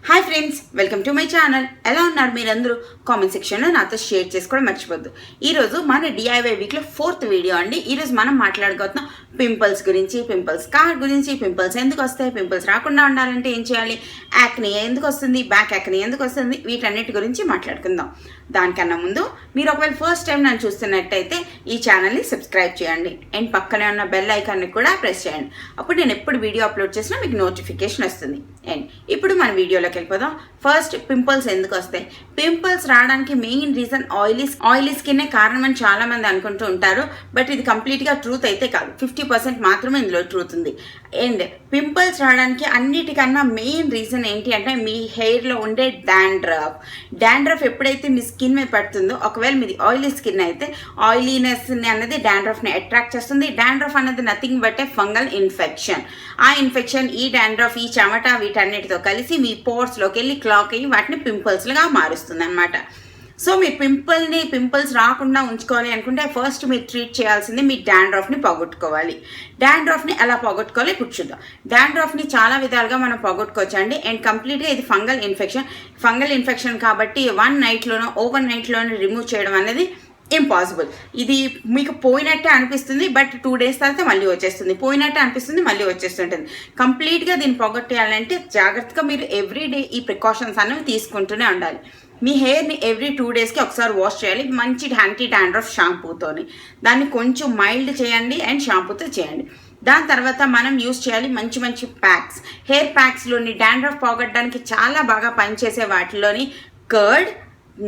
Hi friends, welcome to my channel. ఎలా ఉన్నారు మీరందరూ? కామెంట్ సెక్షన్లో నాతో షేర్ చేసుకోవడం మర్చిపోద్దు. ఈరోజు మన డిఐవై వీక్లో 4th వీడియో అండి. ఈరోజు మనం మాట్లాడుకుంటున్నాం పింపుల్స్ గురించి, పింపుల్స్ స్కార్ గురించి, పింపుల్స్ ఎందుకు వస్తాయి, పింపుల్స్ రాకుండా ఉండాలంటే ఏం చేయాలి, యాక్ని ఎందుకు వస్తుంది, బ్యాక్ యాక్ని ఎందుకు వస్తుంది, వీటన్నిటి గురించి మాట్లాడుకుందాం. దానికన్నా ముందు మీరు ఒకవేళ ఫస్ట్ టైం నన్ను చూస్తున్నట్టయితే ఈ ఛానల్ని సబ్స్క్రైబ్ చేయండి అండ్ పక్కనే ఉన్న బెల్ ఐకాన్ని కూడా ప్రెస్ చేయండి. అప్పుడు నేను ఎప్పుడు వీడియో అప్లోడ్ చేసినా మీకు నోటిఫికేషన్ వస్తుంది. అండ్ ఇప్పుడు మన వీడియోలోకి వెళ్ళిపోదాం. ఫస్ట్, పింపుల్స్ ఎందుకు వస్తాయి? పింపుల్స్ రావడానికి మెయిన్ రీజన్ ఆయిలీ స్కిన్నే కారణం అని చాలా మంది అనుకుంటూ ఉంటారు. బట్ ఇది కంప్లీట్గా ట్రూత్ అయితే కాదు. 50% మాత్రమే ఇందులో ట్రూత్ ఉంది. అండ్ పింపుల్స్ రావడానికి అన్నిటికన్నా మెయిన్ రీజన్ ఏంటి అంటే మీ హెయిర్లో ఉండే డాండ్రఫ్ ఎప్పుడైతే మీ స్కిన్ మీద పడుతుందో, ఒకవేళ మీది ఆయిలీ స్కిన్ అయితే ఆయిలీనెస్ అన్నది డాండ్రఫ్ని అట్రాక్ట్ చేస్తుంది. డాండ్రఫ్ అనేది nothing but A fungal infection. ఆ ఇన్ఫెక్షన్ ఈ డాండ్రఫ్, ఈ చెమట వీటన్నిటితో కలిసి మీ పోర్స్లోకి వెళ్ళి క్లాక్ అయ్యి వాటిని పింపుల్స్లుగా మారుస్తుంది అనమాట. సో మీరు పింపుల్స్ రాకుండా ఉంచుకోవాలి అనుకుంటే ఫస్ట్ మీరు ట్రీట్ చేయాల్సింది మీ డాండ్రఫ్ని పోగొట్టుకోవాలి. డాండ్రఫ్ని ఎలా పోగొట్టుకోవాలి ఇప్పుడు చూద్దాం. డాండ్రఫ్ని చాలా విధాలుగా మనం పోగొట్టుకోవచ్చండి. అండ్ కంప్లీట్గా ఇది ఫంగల్ ఇన్ఫెక్షన్ కాబట్టి ఓవర్ నైట్లోనో రిమూవ్ చేయడం అనేది ఇంపాసిబుల్. ఇది మీకు పోయినట్టే అనిపిస్తుంది, బట్ 2 days తర్వాత మళ్ళీ వచ్చేస్తుంది. పోయినట్టే అనిపిస్తుంది, మళ్ళీ వచ్చేస్తుంటుంది. కంప్లీట్గా దీన్ని పోగొట్టేయాలంటే జాగ్రత్తగా మీరు ఎవ్రీడే ఈ ప్రికాషన్స్ అనేవి తీసుకుంటూనే ఉండాలి. మీ హెయిర్ని ఎవ్రీ 2 daysకి ఒకసారి వాష్ చేయాలి మంచి యాంటీ డాండ్రఫ్ షాంపూతోని. దాన్ని కొంచెం మైల్డ్ చేయండి అండ్ షాంపూతో చేయండి. దాని తర్వాత మనం యూస్ చేయాలి మంచి ప్యాక్స్. హెయిర్ ప్యాక్స్లోని డాండ్రఫ్ పోగొట్టడానికి చాలా బాగా పనిచేసే వాటిలోని curd,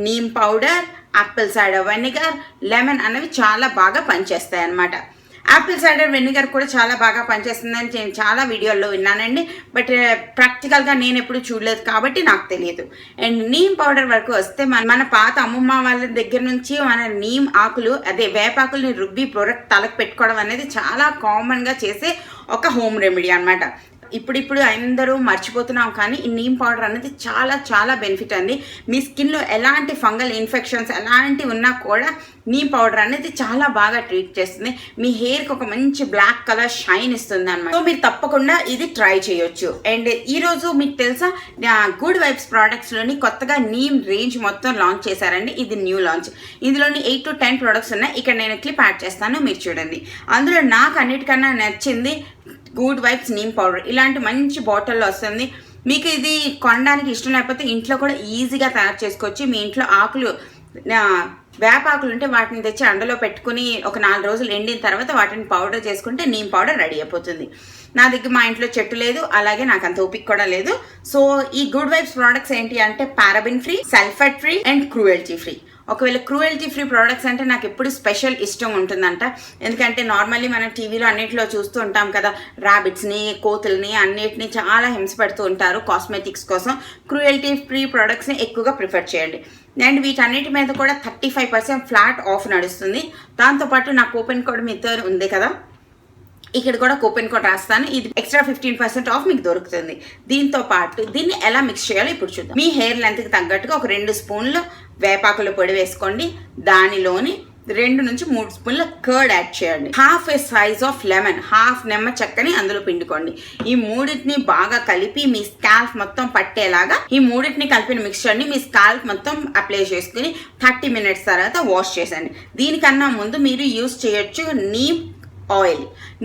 neem powder, Apple cider vinegar, lemon అనేవి చాలా బాగా పనిచేస్తాయి అన్నమాట. యాపిల్ సైడర్ వెనిగర్ కూడా చాలా బాగా పనిచేస్తుందని నేను చాలా వీడియోల్లో విన్నానండి. బట్ ప్రాక్టికల్గా నేను ఎప్పుడు చూడలేదు కాబట్టి నాకు తెలియదు. అండ్ నీమ్ పౌడర్ వరకు వస్తే మన పాత అమ్మమ్మ వాళ్ళ దగ్గర నుంచి మన నీమ్ ఆకులు, వేపాకుల్ని రుబ్బి ప్రొడక్ట్ తలకు పెట్టుకోవడం అనేది చాలా కామన్గా చేసే ఒక హోమ్ రెమెడీ అనమాట. ఇప్పుడు అందరూ మర్చిపోతున్నాం, కానీ ఈ నీమ్ పౌడర్ అనేది చాలా బెనిఫిట్ అండి. మీ స్కిన్లో ఎలాంటి ఫంగల్ ఇన్ఫెక్షన్స్ ఎలాంటివి ఉన్నా కూడా నీమ్ పౌడర్ అనేది చాలా బాగా ట్రీట్ చేస్తుంది. మీ హెయిర్కి ఒక మంచి బ్లాక్ కలర్ షైన్ ఇస్తుంది అనమాట. సో మీరు తప్పకుండా ఇది ట్రై చేయొచ్చు. అండ్ ఈరోజు మీకు తెలుసా, గుడ్ వైబ్స్ ప్రోడక్ట్స్లోని కొత్తగా నీమ్ రేంజ్ మొత్తం లాంచ్ చేశారండి. ఇది న్యూ లాంచ్. ఇందులోని 8 to 10 ప్రొడక్ట్స్ ఉన్నాయి. ఇక్కడ నేను క్లిప్ యాడ్ చేస్తాను, మీరు చూడండి. అందులో నాకు అన్నిటికన్నా నచ్చింది గుడ్ వైబ్స్ నీమ్ పౌడర్. ఇలాంటి మంచి బాటిల్లో వస్తుంది. మీకు ఇది కొనడానికి ఇష్టం లేకపోతే ఇంట్లో కూడా ఈజీగా తయారు చేసుకోవచ్చు. మీ ఇంట్లో వేపాకులు ఉంటే వాటిని తెచ్చి అండలో పెట్టుకుని ఒక 4 రోజులు ఎండిన తర్వాత వాటిని పౌడర్ చేసుకుంటే నీమ్ పౌడర్ రెడీ అయిపోతుంది. నా దగ్గర మా ఇంట్లో చెట్టు లేదు, అలాగే నాకు అంత ఓపిక కూడా లేదు. సో ఈ గుడ్ వైబ్స్ ప్రోడక్ట్స్ ఏంటి అంటే paraben free, sulphate free and cruelty free. ఒకవేళ క్రూయల్టీ ఫ్రీ ప్రోడక్ట్స్ అంటే నాకు ఎప్పుడు స్పెషల్ ఇష్టం ఉంటుందంట. ఎందుకంటే నార్మల్లీ మనం టీవీలో అన్నింటిలో చూస్తూ ఉంటాం కదా, ర్యాబిట్స్ని, కోతుల్ని అన్నిటిని చాలా హింస పెడుతూ ఉంటారు కాస్మెటిక్స్ కోసం. క్రూయల్టీ ఫ్రీ ప్రోడక్ట్స్ని ఎక్కువగా ప్రిఫర్ చేయండి. అండ్ వీటన్నిటి మీద కూడా 35% ఫ్లాట్ ఆఫ్ నడుస్తుంది. దాంతోపాటు నా కూపన్ కోడ్ మీతో ఉంది కదా, ఇక్కడ కూడా కూపన్ కోడ్ రాస్తాను. ఇది ఎక్స్ట్రా 15% ఆఫ్ మీకు దొరుకుతుంది. దీంతో పాటు దీన్ని ఎలా మిక్స్ చేయాలో ఇప్పుడు చూద్దాం. మీ హెయిర్ లెంత్కి తగ్గట్టుగా ఒక 2 స్పూన్లు వేపాకుల పొడి వేసుకోండి. దానిలోని 2 నుంచి 3 స్పూన్ల కర్డ్ యాడ్ చేయండి. Half A size of lemon, half నిమ్మ చెక్కని అందులో పిండుకోండి. ఈ మూడింటిని బాగా కలిపి మీ స్కాల్ప్ మొత్తం పట్టేలాగా ఈ మూడింటిని కలిపిన మిక్స్చర్ని మీ స్కాల్ప్ మొత్తం అప్లై చేసుకుని 30 minutes తర్వాత వాష్ చేసండి. దీనికన్నా ముందు మీరు యూస్ చేయొచ్చు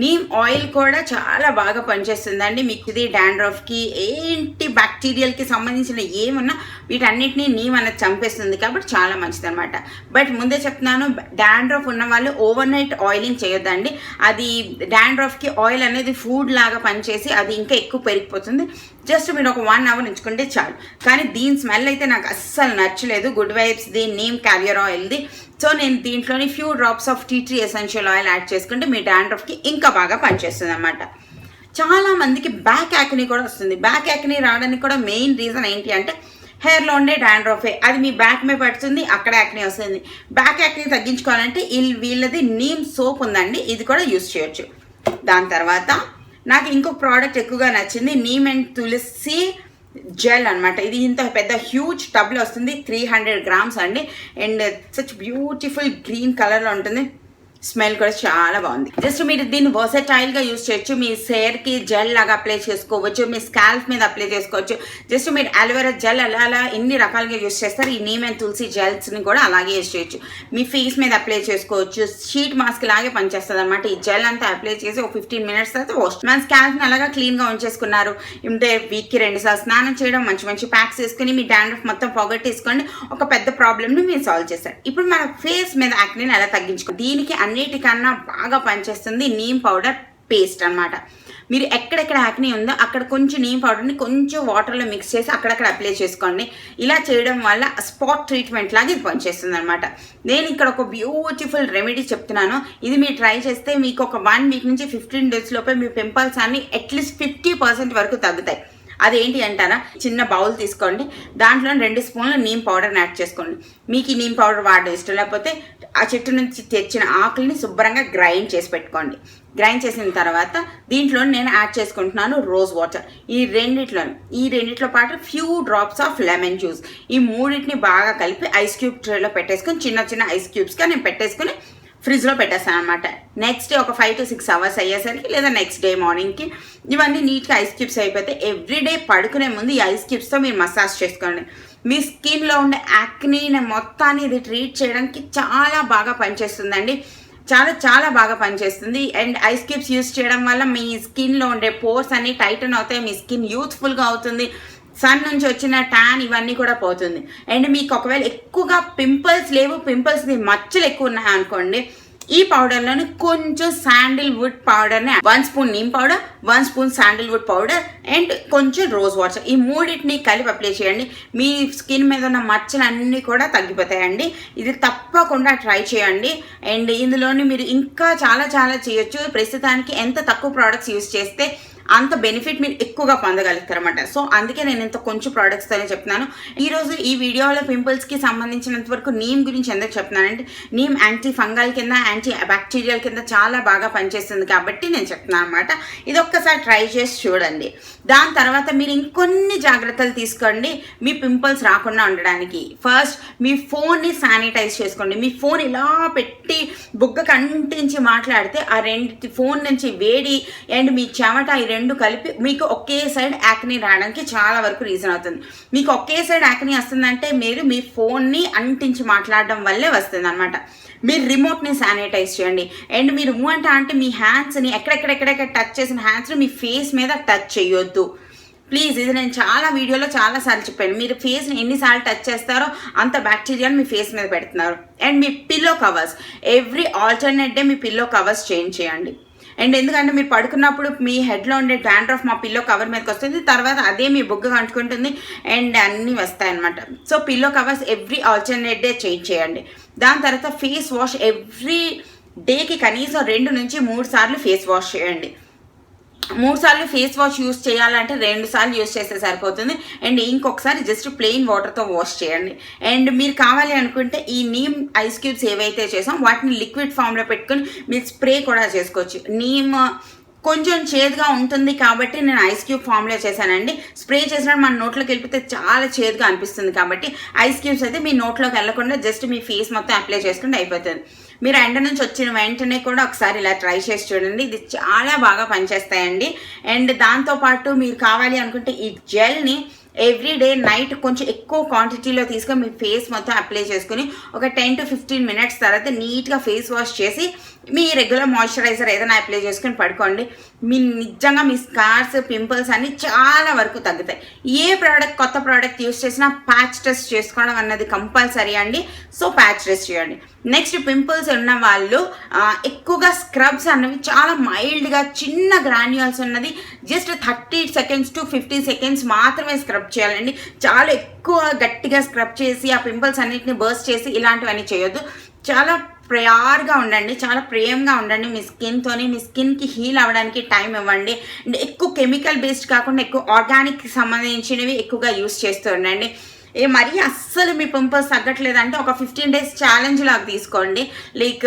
నీమ్ ఆయిల్ కూడా చాలా బాగా పనిచేస్తుందండి. మీకు ఇది డాండ్రఫ్కి ఏంటి బ్యాక్టీరియల్కి సంబంధించిన ఏమన్నా వీటన్నిటిని నీమ్ అనేది చంపేస్తుంది కాబట్టి చాలా మంచిది అనమాట. బట్ ముందే చెప్తున్నాను, డాండ్రఫ్ ఉన్న వాళ్ళు ఓవర్ నైట్ ఆయిలింగ్ చేయొద్దండి. అది డాండ్రఫ్కి ఆయిల్ అనేది ఫుడ్ లాగా పనిచేసి అది ఇంకా ఎక్కువ పెరిగిపోతుంది. జస్ట్ మీరు ఒక 1 hour ఉంచుకుంటే చాలు. కానీ దీని స్మెల్ అయితే నాకు అస్సలు నచ్చలేదు. గుడ్ వైబ్స్ది నీమ్ క్యారియర్ ఆయిల్ది. సో నేను దీంట్లోని few drops of tea tree essential oil add చేసుకుంటే మీ డాండ్రఫ్కి ఇంకా బాగా పనిచేస్తుంది అన్నమాట. చాలా మందికి బ్యాక్ యాక్ని కూడా వస్తుంది. బ్యాక్ యాక్ని రావడానికి కూడా మెయిన్ రీజన్ ఏంటి అంటే హెయిర్లో ఉండే డాండ్రఫే. అది మీ బ్యాక్ మీద పడుతుంది, అక్కడ యాక్ని వస్తుంది. బ్యాక్ యాక్ని తగ్గించుకోవాలంటే వీళ్ళది నీమ్ సోప్ ఉందండి, ఇది కూడా యూస్ చేయొచ్చు. దాని తర్వాత నాకు ఇంకొక ప్రోడక్ట్ ఎక్కువగా నచ్చింది, నీమ్ అండ్ తులసి జెల్ అనమాట. ఇది ఇంత పెద్ద హ్యూజ్ టబ్లో వస్తుంది, 300 grams అండి. అండ్ సచ్ బ్యూటిఫుల్ గ్రీన్ కలర్లో ఉంటుంది. స్మెల్ కూడా చాలా బాగుంది. జస్ట్ మీరు దీన్ని వర్సటైల్గా యూస్ చేయొచ్చు. మీ హెయిర్కి జెల్ లాగా అప్లై చేసుకోవచ్చు, మీ స్కాల్ప్ మీద అప్లై చేసుకోవచ్చు. జస్ట్ మీరు అలోవెరా జెల్ అలా ఎన్ని రకాలుగా యూస్ చేస్తారు, ఈ నీమ్ అండ్ తులసి జెల్స్ని కూడా అలాగే యూస్ చేయొచ్చు. మీ ఫేస్ మీద అప్లై చేసుకోవచ్చు. షీట్ మాస్క్ లాగే పనిచేస్తుంది అనమాట. ఈ జెల్ అంతా అప్లై చేసి ఒక 15 minutes తర్వాత వాష్. మన స్కాల్ప్ని అలాగా క్లీన్గా ఉంచేసుకున్నారు అంటే వీక్కి 2 సార్లు స్నానం చేయడం, మంచి మంచి ప్యాక్స్ వేసుకుని మీ డాండ్రఫ్ మొత్తం పోగొట్టేసుకోండి. ఒక పెద్ద ప్రాబ్లమ్ని మీరు సాల్వ్ చేస్తారు. ఇప్పుడు మన ఫేస్ మీద యాక్నీని ఎలా తగ్గించుకోండి. దీనికి అన్నిటికన్నా బాగా పనిచేస్తుంది నీమ్ పౌడర్ పేస్ట్ అనమాట. మీరు ఎక్కడెక్కడ యాక్నీ ఉందో అక్కడ కొంచెం నీమ్ పౌడర్ని కొంచెం వాటర్లో మిక్స్ చేసి అక్కడక్కడ అప్లై చేసుకోండి. ఇలా చేయడం వల్ల స్పాట్ ట్రీట్మెంట్ లాగా ఇది పనిచేస్తుంది అనమాట. నేను ఇక్కడ ఒక బ్యూటిఫుల్ రెమెడీ చెప్తున్నాను. ఇది మీరు ట్రై చేస్తే మీకు ఒక 1 week నుంచి 15 days లోపే మీ పింపుల్స్ అన్ని అట్లీస్ట్ 50% వరకు తగ్గుతాయి. అదేంటి అంటారా, చిన్న బౌల్ తీసుకోండి, దాంట్లో 2 స్పూన్లు నీమ్ పౌడర్ని యాడ్ చేసుకోండి. మీకు ఈ నీమ్ పౌడర్ వాడడం ఇష్టం లేకపోతే ఆ చెట్టు నుంచి తెచ్చిన ఆకుల్ని శుభ్రంగా గ్రైండ్ చేసి పెట్టుకోండి. గ్రైండ్ చేసిన తర్వాత దీంట్లో నేను యాడ్ చేసుకుంటున్నాను రోజ్ వాటర్. ఈ రెండిట్లో పాటు few drops of lemon juice. ఈ మూడింటిని బాగా కలిపి ఐస్ క్యూబ్ ట్రేలో పెట్టేసుకొని చిన్న చిన్న ఐస్ క్యూబ్స్గా నేను పెట్టేసుకుని ఫ్రిడ్జ్లో పెట్టేస్తాను అనమాట. నెక్స్ట్ డే ఒక 5 to 6 hours అయ్యేసరికి లేదా నెక్స్ట్ డే మార్నింగ్కి ఇవన్నీ నీట్గా ఐస్ క్యూబ్స్ అయిపోతే ఎవ్రీడే పడుకునే ముందు ఈ ఐస్ క్యూబ్స్తో మీరు మసాజ్ చేసుకోండి. మీ స్కిన్లో ఉండే యాక్నీని మొత్తాన్ని ఇది ట్రీట్ చేయడానికి చాలా బాగా పనిచేస్తుందండి. చాలా బాగా పనిచేస్తుంది. అండ్ ఐస్ క్యూబ్స్ యూస్ చేయడం వల్ల మీ స్కిన్లో ఉండే పోర్స్ అన్ని టైటన్ అవుతాయి, మీ స్కిన్ యూత్ఫుల్గా అవుతుంది, సన్ నుంచి వచ్చిన ట్యాన్ ఇవన్నీ కూడా పోతుంది. అండ్ మీకు ఒకవేళ ఎక్కువగా పింపుల్స్ లేవు, పింపుల్స్కి మచ్చలు ఎక్కువ ఉన్నాయనుకోండి, ఈ పౌడర్లోని కొంచెం శాండిల్వుడ్ పౌడర్ని 1 spoon neem powder, 1 spoon Sandalwood powder and కొంచెం రోజ్ వాటర్ ఈ మూడింటిని కలిపి అప్లై చేయండి. మీ స్కిన్ మీద ఉన్న మచ్చలు అన్నీ కూడా తగ్గిపోతాయండి. ఇది తప్పకుండా ట్రై చేయండి. అండ్ ఇందులోని మీరు ఇంకా చాలా చేయొచ్చు. ప్రస్తుతానికి ఎంత తక్కువ ప్రోడక్ట్స్ యూస్ చేస్తే అంత బెనిఫిట్ మీరు ఎక్కువగా పొందగలుగుతారన్నమాట. సో అందుకే నేను ఇంత కొంచెం ప్రోడక్ట్స్తోనే చెప్తున్నాను. ఈరోజు ఈ వీడియోలో పింపుల్స్కి సంబంధించినంత వరకు నీమ్ గురించి ఎందుకు చెప్తున్నానంటే నీమ్ యాంటీ ఫంగల్ కింద, యాంటీ బ్యాక్టీరియల్ కింద చాలా బాగా పనిచేస్తుంది కాబట్టి నేను చెప్తున్నాను అనమాట. ఇది ఒక్కసారి ట్రై చేసి చూడండి. దాని తర్వాత మీరు ఇంకొన్ని జాగ్రత్తలు తీసుకోండి మీ పింపుల్స్ రాకుండా ఉండడానికి. ఫస్ట్ మీ ఫోన్ని శానిటైజ్ చేసుకోండి. మీ ఫోన్ ఇలా పెట్టి బుగ్గకు అంటించి మాట్లాడితే ఆ ఫోన్ నుంచి వేడి అండ్ మీ చెమట ఈ 2 కలిపి మీకు ఒకే సైడ్ యాక్నీ రావడానికి చాలా వరకు రీజన్ అవుతుంది. మీకు ఒకే సైడ్ యాక్నీ వస్తుందంటే మీరు మీ ఫోన్ని అంటించి మాట్లాడడం వల్లే వస్తుంది అనమాట. మీరు రిమోట్ని శానిటైజ్ చేయండి. అండ్ మీరు అంటే మీ హ్యాండ్స్ని ఎక్కడెక్కడ టచ్ చేసిన హ్యాండ్స్ని మీ ఫేస్ మీద టచ్ చేయొద్దు ప్లీజ్. ఇది నేను చాలా వీడియోలో చాలాసార్లు చెప్పాను. మీరు ఫేస్ని ఎన్నిసార్లు టచ్ చేస్తారో అంత బ్యాక్టీరియాని మీ ఫేస్ మీద పెడుతున్నారు. And me pillow covers every alternate day me pillow covers change చేయండి. అండ్ ఎందుకంటే మీరు పడుకున్నప్పుడు మీ హెడ్లో ఉండే డాండ్రఫ్ మా పిల్లో కవర్ మీదకి వస్తుంది, తర్వాత అదే మీ బుగ్గ అంటుకుంటుంది అండ్ అన్నీ వస్తాయన్నమాట. So pillow covers every alternate day change చేయండి. దాని తర్వాత ఫేస్ వాష్ ఎవ్రీ డేకి కనీసం 2 నుంచి 3 సార్లు ఫేస్ వాష్ చేయండి. 3 సార్లు ఫేస్ వాష్ యూస్ చేయాలంటే 2 సార్లు యూస్ చేస్తే సరిపోతుంది. అండ్ ఇంకొకసారి జస్ట్ ప్లెయిన్ వాటర్తో వాష్ చేయండి. అండ్ మీరు కావాలి అనుకుంటే ఈ నీమ్ ఐస్ క్యూబ్స్ ఏవైతే చేసాం వాటిని లిక్విడ్ ఫామ్లో పెట్టుకొని మీరు స్ప్రే కూడా చేసుకోవచ్చు. నీమ్ కొంచెం చేదుగా ఉంటుంది కాబట్టి నేను ఐస్ క్యూబ్ ఫామ్లో చేశానండి. స్ప్రే చేసినప్పుడు మన నోట్లోకి వెళ్ళిపోతే చాలా చేదుగా అనిపిస్తుంది కాబట్టి ఐస్ క్యూబ్స్ అయితే మీ నోట్లోకి వెళ్ళకుండా జస్ట్ మీ ఫేస్ మొత్తం అప్లై చేసుకుంటే అయిపోతుంది. మీరు ఎండ నుంచి వచ్చిన వెంటనే కూడా ఒకసారి ఇలా ట్రై చేసి చూడండి. ఇది చాలా బాగా పనిచేస్తాయండి. అండ్ దాంతోపాటు మీరు కావాలి అనుకుంటే ఈ జెల్ని ఎవ్రీడే నైట్ కొంచెం ఎక్కువ క్వాంటిటీలో తీసుకొని మీ ఫేస్ మొత్తం అప్లై చేసుకుని ఒక 10 to 15 minutes తర్వాత నీట్గా ఫేస్ వాష్ చేసి మీ రెగ్యులర్ మాయిశ్చరైజర్ ఏదైనా అప్లై చేసుకుని పడుకోండి. నిజంగా మీ స్కార్స్ పింపుల్స్ అన్ని చాలా వరకు తగ్గుతాయి. ఏ కొత్త ప్రోడక్ట్ యూస్ చేసినా ప్యాచ్ టెస్ట్ చేసుకోవడం అన్నది కంపల్సరీ అండి. సో ప్యాచ్ టెస్ట్ చేయండి. నెక్స్ట్ పింపుల్స్ ఉన్న వాళ్ళు ఎక్కువగా స్క్రబ్స్ అన్నవి చాలా మైల్డ్గా చిన్న గ్రాన్యూల్స్ ఉన్నది జస్ట్ 30 seconds to 50 seconds మాత్రమే స్క్రబ్ చేయాలండి. చాలా ఎక్కువ గట్టిగా స్క్రబ్ చేసి ఆ పింపుల్స్ అన్నిటిని బర్స్ట్ చేసి ఇలాంటివన్నీ చేయొద్దు. చాలా ప్రేయర్గా ఉండండి, చాలా ప్రేమగా ఉండండి మీ స్కిన్తోని. మీ స్కిన్కి హీల్ అవ్వడానికి టైం ఇవ్వండి. అండ్ ఎక్కువ కెమికల్ బేస్డ్ కాకుండా ఎక్కువ ఆర్గానిక్ సంబంధించినవి ఎక్కువగా యూస్ చేస్తూ ఉండండి. మరీ అస్సలు మీ పింపుల్స్ తగ్గట్లేదంటే ఒక 15 days ఛాలెంజ్ లాగా తీసుకోండి. లైక్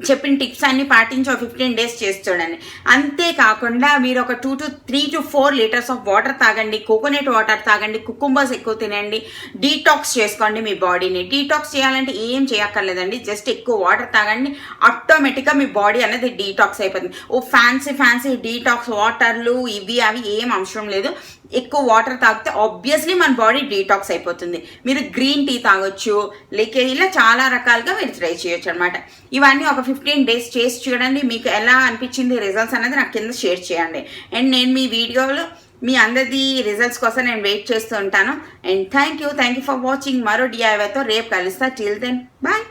చెప్పిన టిప్స్ అన్ని పాటించి ఒక 15 డేస్ చేసి చూడండి. అంతేకాకుండా మీరు ఒక 3 to 4 లీటర్స్ ఆఫ్ వాటర్ తాగండి, కోకోనట్ వాటర్ తాగండి, కుకుంబర్స్ ఎక్కువ తినండి, డీటాక్స్ చేసుకోండి మీ బాడీని. డీటాక్స్ చేయాలంటే ఏం చేయక్కర్లేదండి, జస్ట్ ఎక్కువ వాటర్ తాగండి, ఆటోమేటిక్గా మీ బాడీ అనేది డీటాక్స్ అయిపోతుంది. ఓ ఫ్యాన్సీ డీటాక్స్ వాటర్లు ఇవి అవి ఏం అవసరం లేదు. ఎక్కువ వాటర్ తాగితే ఆబ్వియస్లీ మన బాడీ డీటాక్స్ అయిపోతుంది. మీరు గ్రీన్ టీ తాగొచ్చు, లేక ఇలా చాలా రకాలుగా మీరు ట్రై చేయొచ్చు అనమాట. ఇవన్నీ ఒక 15 డేస్ చేసి చూడండి, మీకు ఎలా అనిపించింది రిజల్ట్స్ అనేది నాకు కింద షేర్ చేయండి. అండ్ నేను మీ వీడియోలో మీ అందరిది రిజల్ట్స్ కోసం నేను వెయిట్ చేస్తూ ఉంటాను. And thank you for watching. మరో డిఐవైతో రేపు కలుస్తా. Till then bye.